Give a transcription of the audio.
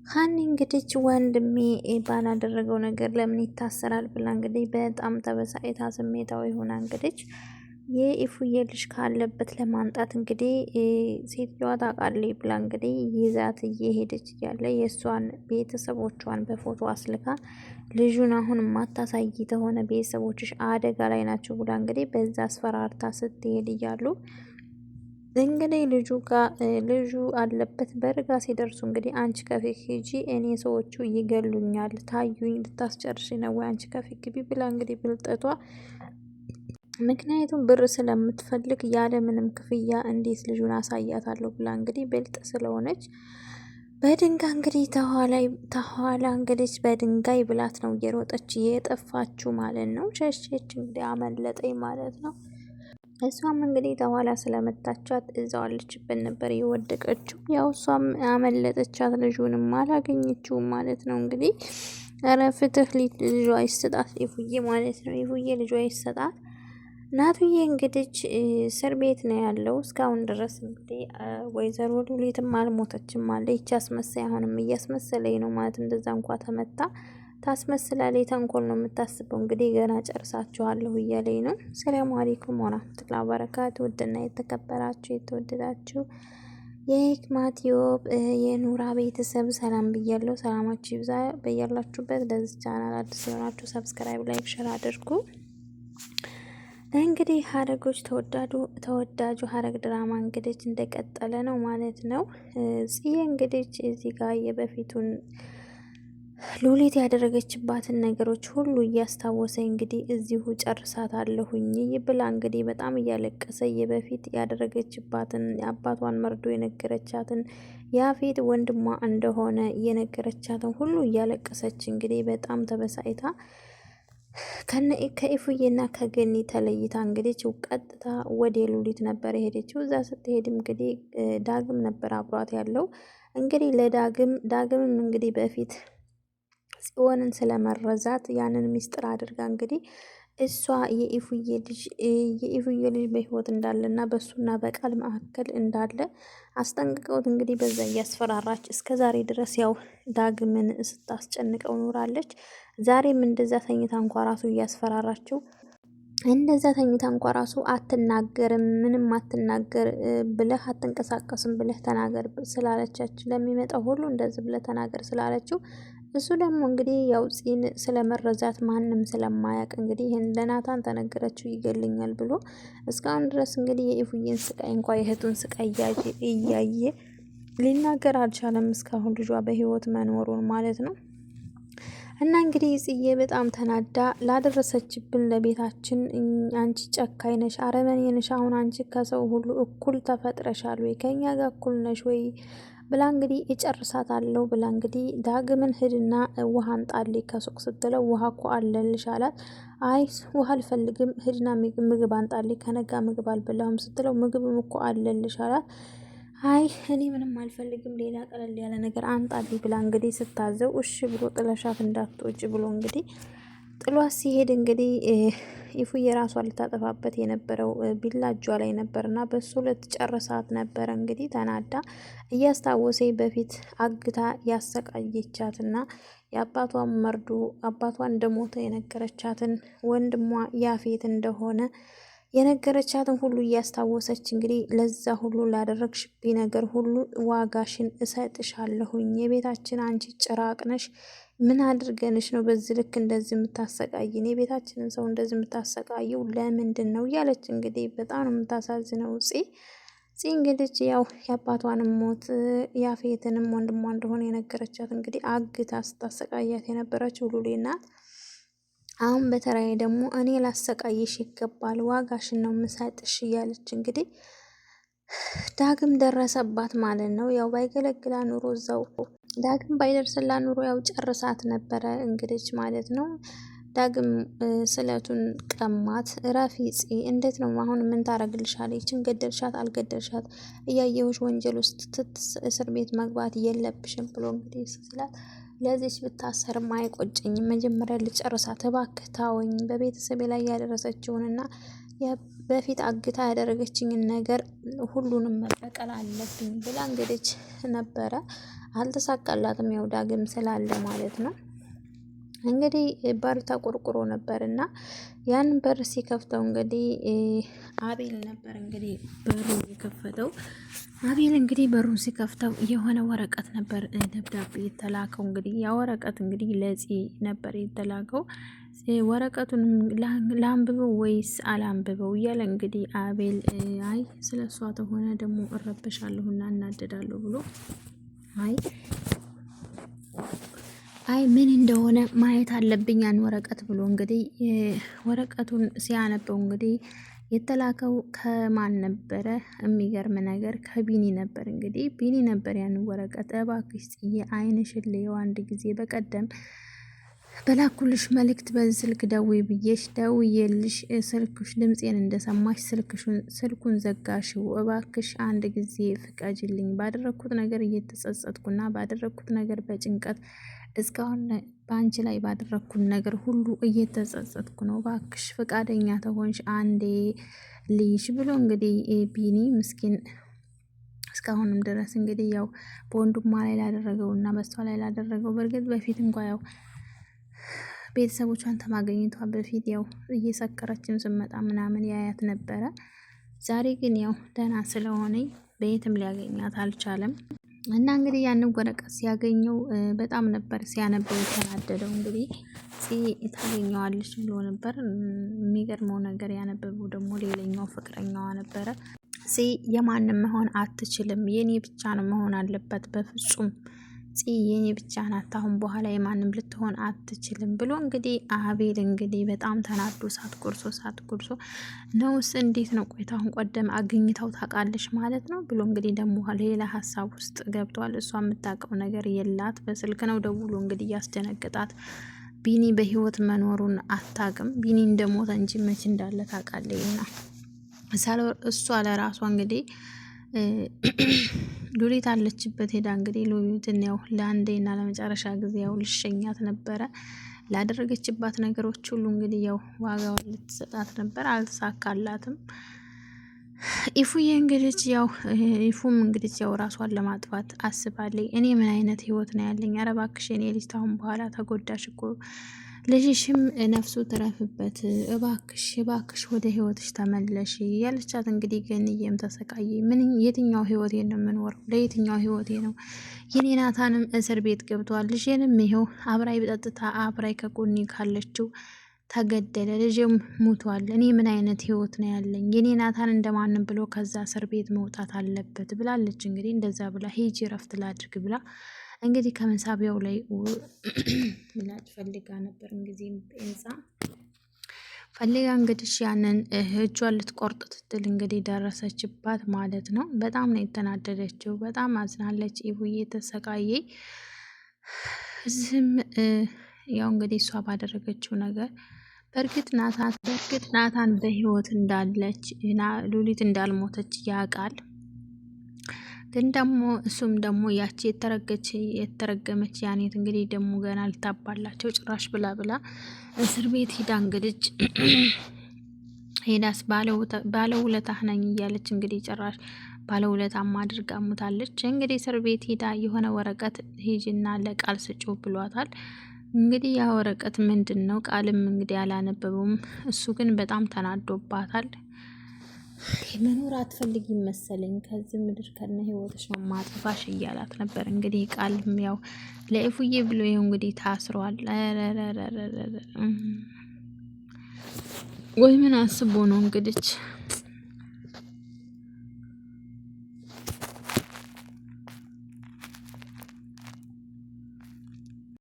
ሀኒ እንግዲህ ወንድሜ ባላደረገው ነገር ለምን ይታሰራል ብላ እንግዲህ በጣም ተበሳጭታ ስሜታዊ ሆና እንግዲህ የኢፉዬ ልጅ ካለበት ለማንጣት እንግዲህ ሴትዮዋ ታውቃለች ብላ እንግዲህ ይዛት እየሄደች እያለ የእሷን ቤተሰቦቿን በፎቶ አስልካ ልጁን አሁን ማታሳይ ተሆነ ቤተሰቦችሽ አደጋ ላይ ናቸው ብላ እንግዲህ በዛ አስፈራርታ ስትሄድ እያሉ እንግዲህ ልጁ አለበት በርጋ ሲደርሱ እንግዲህ አንቺ ከፊት ሂጂ፣ እኔ ሰዎቹ ይገሉኛል፣ ታዩኝ፣ ልታስጨርሽ ነው ወይ አንቺ ከፊት ግቢ ብላ እንግዲህ ብልጠቷ ምክንያቱም ብር ስለምትፈልግ ያለ ምንም ክፍያ እንዴት ልጁን አሳያታለሁ ብላ እንግዲህ ብልጥ ስለሆነች በድንጋይ እንግዲህ ተኋላ እንግዲህ በድንጋይ ብላት ነው እየሮጠች የጠፋችው ማለት ነው። ሸሸች እንግዲህ አመለጠኝ ማለት ነው። እሷም እንግዲህ ተኋላ ስለመታቻት እዛው አለችበት ነበር የወደቀችው። ያው እሷም አመለጠቻት፣ ልጁንም አላገኘችውም ማለት ነው። እንግዲህ ኧረ ፍትህ ልጇ ይሰጣት ኢፉዬ ማለት ነው። ኢፉዬ ልጇ ይሰጣት። ናቱዬ እንግዲህ እስር ቤት ነው ያለው እስካሁን ድረስ እንግዲህ ወይዘሮ ሉሊትም አልሞተችም አለ። ይቺ አስመሳይ አሁንም እያስመሰለኝ ነው ማለት እንደዛ እንኳ ተመታ ታስመስላለች። ተንኮል ነው የምታስበው። እንግዲህ ገና ጨርሳችኋለሁ እያለኝ ነው። ሰላም አለይኩም ወራህመቱላሂ ወበረካቱ። ውድና የተከበራችሁ የተወደዳችሁ የሂክማቲዮብ የኑራ ቤተሰብ ሰላም ብያለሁ። ሰላማችሁ ይብዛ በያላችሁበት። ለዚህ ቻናል አዲስ የሆናችሁ ሰብስክራይብ፣ ላይክ፣ ሼር አድርጉ። እንግዲህ ሀረጎች ተወዳጁ ሀረግ ድራማ እንግዲህ እንደቀጠለ ነው ማለት ነው። ጽዬ እንግዲህ እዚህ ጋር የበፊቱን ሉሊት ያደረገችባትን ነገሮች ሁሉ እያስታወሰ እንግዲህ እዚሁ ጨርሳት አለሁኝ ብላ እንግዲህ በጣም እያለቀሰ የበፊት ያደረገችባትን አባቷን መርዶ የነገረቻትን ያፌት ወንድሟ እንደሆነ የነገረቻትን ሁሉ እያለቀሰች እንግዲህ በጣም ተበሳይታ ከኢፉዬና ከገኒ ተለይታ እንግዲህ ቀጥታ ወደ ሉሊት ነበር የሄደችው። እዛ ስትሄድ እንግዲህ ዳግም ነበር አብሯት ያለው። እንግዲህ ዳግምም እንግዲህ በፊት ጽዮንን ስለመረዛት ያንን ሚስጥር አድርጋ እንግዲህ እሷ የኢፉዬ ልጅ በህይወት እንዳለና በሱና በቃል መካከል እንዳለ አስጠንቅቀውት እንግዲህ በዛ እያስፈራራች እስከዛሬ ድረስ ያው ዳግምን ስታስጨንቀው ኖራለች። ዛሬም እንደዛ ተኝታ እንኳ ራሱ እያስፈራራችው እንደዛ ተኝታ እንኳ ራሱ አትናገርም፣ ምንም አትናገር ብለህ አትንቀሳቀስም ብለህ ተናገር ስላለቻች ለሚመጣው ሁሉ እንደዚህ ብለህ ተናገር ስላለችው እሱ ደግሞ እንግዲህ ያው ፂን ስለመረዛት ማንም ስለማያውቅ እንግዲህ ይሄን ለናታን ተነገረችው ይገልኛል ብሎ እስካሁን ድረስ እንግዲህ የኢፉዬን ስቃይ እንኳ የእህቱን ስቃይ እያየ ሊናገር አልቻለም። እስካሁን ልጇ በህይወት መኖሩን ማለት ነው። እና እንግዲህ ጽዬ በጣም ተናዳ ላደረሰችብን ለቤታችን አንቺ ጨካኝ ነሽ፣ አረመኔ ነሽ፣ አሁን አንቺ ከሰው ሁሉ እኩል ተፈጥረሻል ወይ ከኛ ጋር እኩል ነሽ ወይ ብላ እንግዲህ እጨርሳታለሁ ብላ እንግዲህ ዳግምን ሂድና ውሃ አንጣልኝ ከሱቅ ስትለው ውሃ እኮ አለልሽ አላት። አይ ውሃ አልፈልግም ሂድና ምግብ አንጣልኝ ከነጋ ምግብ አልበላሁም ስትለው ምግብም እኮ አለልሽ አላት። አይ እኔ ምንም አልፈልግም ሌላ ቀለል ያለ ነገር አንጣልኝ ብላ እንግዲህ ስታዘው እሺ ብሎ ጥለሻት እንዳትወጪ ብሎ እንግዲህ ጥሏት ሲሄድ እንግዲህ ኢፉዬ ራሷ ልታጠፋበት የነበረው ቢላ እጇ ላይ ነበርና በሱ ልትጨርሳት ነበረ። እንግዲህ ተናዳ እያስታወሰኝ በፊት አግታ ያሰቃየቻትና የአባቷን መርዶ አባቷ እንደሞተ የነገረቻትን ወንድሟ ያፌት እንደሆነ የነገረቻትን ሁሉ እያስታወሰች እንግዲህ ለዛ ሁሉ ላደረግሽብኝ ነገር ሁሉ ዋጋሽን እሰጥሻለሁኝ፣ የቤታችን አንቺ ጭራቅ ነሽ፣ ምን አድርገንሽ ነው በዚህ ልክ እንደዚህ የምታሰቃይን? የቤታችንን ሰው እንደዚህ የምታሰቃየው ለምንድን ነው እያለች እንግዲህ በጣም ነው የምታሳዝነው። ጽ እንግዲህ ያው የአባቷንም ሞት ያፌትንም ወንድሟ እንደሆነ የነገረቻት እንግዲህ አግታ ስታሰቃያት የነበረችው ሉሌ ናት። አሁን በተራዬ ደግሞ እኔ ላሰቃይሽ ይገባል፣ ዋጋሽን ነው የምሰጥሽ እያለች እንግዲህ ዳግም ደረሰባት ማለት ነው። ያው ባይገለግላ ኑሮ እዛው ዳግም ባይደርስላ ኑሮ ያው ጨርሳት ነበረ እንግዲህ ማለት ነው። ዳግም ስለቱን ቀማት። ረፊ ጽ እንዴት ነው አሁን ምን ታረግልሻለች? ይችን ገደልሻት አልገደልሻት እያየሁሽ ወንጀል ውስጥ እስር ቤት መግባት የለብሽም ብሎ እንግዲህ ስላት ለዚች ብታሰርም አይቆጨኝም፣ መጀመሪያ ልጨርሳት እባክህ ታወኝ፣ በቤተሰቤ ላይ ያደረሰችውንና በፊት አግታ ያደረገችኝን ነገር ሁሉንም መበቀል አለብኝ ብላ እንግዲህ ነበረ። አልተሳካላትም፣ ያው ዳግም ስላለ ማለት ነው። እንግዲህ በር ተቆርቁሮ ነበር እና ያን በር ሲከፍተው እንግዲህ አቤል ነበር እንግዲህ በሩን የከፈተው። አቤል እንግዲህ በሩን ሲከፍተው የሆነ ወረቀት ነበር፣ ደብዳቤ የተላከው። እንግዲህ ያ ወረቀት እንግዲህ ለፂ ነበር የተላከው። ወረቀቱን ላንብበው ወይስ አላንብበው እያለ እንግዲህ አቤል አይ ስለ እሷ ተሆነ ደግሞ እረበሻለሁና እናደዳለሁ ብሎ አይ ምን እንደሆነ ማየት አለብኝ ያን ወረቀት ብሎ እንግዲህ ወረቀቱን ሲያነበው እንግዲህ የተላከው ከማን ነበረ? የሚገርም ነገር ከቢኒ ነበር። እንግዲህ ቢኒ ነበር ያን ወረቀት እባክሽ ጽዬ ዓይንሽን ልየው አንድ ጊዜ በቀደም በላኩልሽ መልእክት በዚህ ስልክ ደውይ ብዬሽ ደውዬልሽ ስልክሽ ድምፄን እንደሰማሽ ስልኩን ዘጋሽው። እባክሽ አንድ ጊዜ ፍቀጅልኝ። ባደረኩት ነገር እየተጸጸትኩና ባደረኩት ነገር በጭንቀት እስካሁን በአንቺ ላይ ባደረኩት ነገር ሁሉ እየተጸጸትኩ ነው። እባክሽ ፈቃደኛ ተሆንሽ አንዴ ልይሽ ብሎ እንግዲህ ቢኒ ምስኪን እስካሁንም ድረስ እንግዲህ ያው በወንድሟ ላይ ላደረገው እና በሷ ላይ ላደረገው በእርግጥ በፊት እንኳ ያው ቤተሰቦቿን ከማግኘቷ በፊት ያው እየሰከረችም ስመጣ ምናምን ያያት ነበረ። ዛሬ ግን ያው ደህና ስለሆነ በየትም ሊያገኛት አልቻለም። እና እንግዲህ ያንን ወረቀት ሲያገኘው በጣም ነበር ሲያነበው የተናደደው። እንግዲህ ታገኘዋለች ብሎ ነበር። የሚገርመው ነገር ያነበበው ደግሞ ሌላኛው ፍቅረኛዋ ነበረ። የማንም መሆን አትችልም፣ የኔ ብቻ ነው መሆን አለበት፣ በፍጹም የኔ ብቻ ናት፣ አሁን በኋላ የማንም ልትሆን አትችልም ብሎ እንግዲህ አቤል እንግዲህ በጣም ተናዶ ሳት ጎርሶ ነውስ እንዴት ነው ቆይታ አሁን ቀደም አግኝታው ታውቃለች ማለት ነው ብሎ እንግዲህ ደግሞ ሌላ ሀሳብ ውስጥ ገብቷል። እሷ የምታውቀው ነገር የላት። በስልክ ነው ደውሎ እንግዲህ ያስደነግጣት። ቢኒ በህይወት መኖሩን አታውቅም። ቢኒ እንደሞተ እንጂ መች እንዳለ ታውቃለችና እሷ ለራሷ እንግዲህ ሉሊት አለችበት ሄዳ እንግዲህ ሉሊትን ያው ለአንዴና ለመጨረሻ ጊዜ ያው ልሸኛት ነበረ። ላደረገችባት ነገሮች ሁሉ እንግዲህ ያው ዋጋውን ልትሰጣት ነበር፣ አልተሳካላትም። ኢፉዬ እንግዲህ ያው ኢፉም እንግዲህ ያው ራሷን ለማጥፋት አስባለች። እኔ ምን አይነት ህይወት ነው ያለኝ? ኧረ እባክሽ እኔ ልጅ ታሁን በኋላ ተጎዳሽ እኮ ልጅሽም ነፍሱ ትረፍበት፣ እባክሽ ወደ ህይወትሽ ተመለሽ ያለቻት እንግዲህ ገንዬም ተሰቃየ። ምን የትኛው ህይወቴ ነው የምኖረው? ለየትኛው ህይወቴ ነው? የኔ ናታንም እስር ቤት ገብቷል። ልጄንም ይሄው አብራይ በጠጥታ አብራይ ከጎኔ ካለችው ተገደለ፣ ልጄም ሙቷል። እኔ ምን አይነት ህይወት ነው ያለኝ? የኔ ናታን እንደማንም ብሎ ከዛ እስር ቤት መውጣት አለበት ብላለች። እንግዲህ እንደዛ ብላ ሂጂ ረፍት ላድርግ ብላ እንግዲህ ከመሳቢያው ላይ ምላጭ ፈልጋ ነበር። እንግዲህ ጴንሳ ፈልጋ እንግዲህ ያንን እጇን ልትቆርጥ ስትል እንግዲህ ደረሰችባት ማለት ነው። በጣም ነው የተናደደችው። በጣም አዝናለች። ኢፉዬ ተሰቃየ። እዚህም ያው እንግዲህ እሷ ባደረገችው ነገር በእርግጥ ናታን በህይወት እንዳለች ሉሊት እንዳልሞተች ያውቃል። ግን ደግሞ እሱም ደግሞ ያቺ የተረገመች ያኔት እንግዲህ ደግሞ ገና ልታባላቸው ጭራሽ ብላ እስር ቤት ሂዳ እንግዲህ ሄዳስ ባለውለታህ ነኝ እያለች እንግዲህ ጭራሽ ባለውለታማ አድርጋ ሙታለች። እንግዲህ እስር ቤት ሂዳ የሆነ ወረቀት ሂጂና ለቃል ስጩ ብሏታል። እንግዲህ ያ ወረቀት ምንድን ነው? ቃልም እንግዲህ አላነበበውም። እሱ ግን በጣም ተናዶባታል። መኖር አትፈልጊም መሰለኝ ከዚህ ምድር ከነ ህይወትሽ ነው ማጥፋሽ እያላት ነበር። እንግዲህ ቃልም ያው ለኢፉዬ ብሎ ይኸው እንግዲህ ታስሯል። ወይ ምን አስቦ ነው እንግዲህ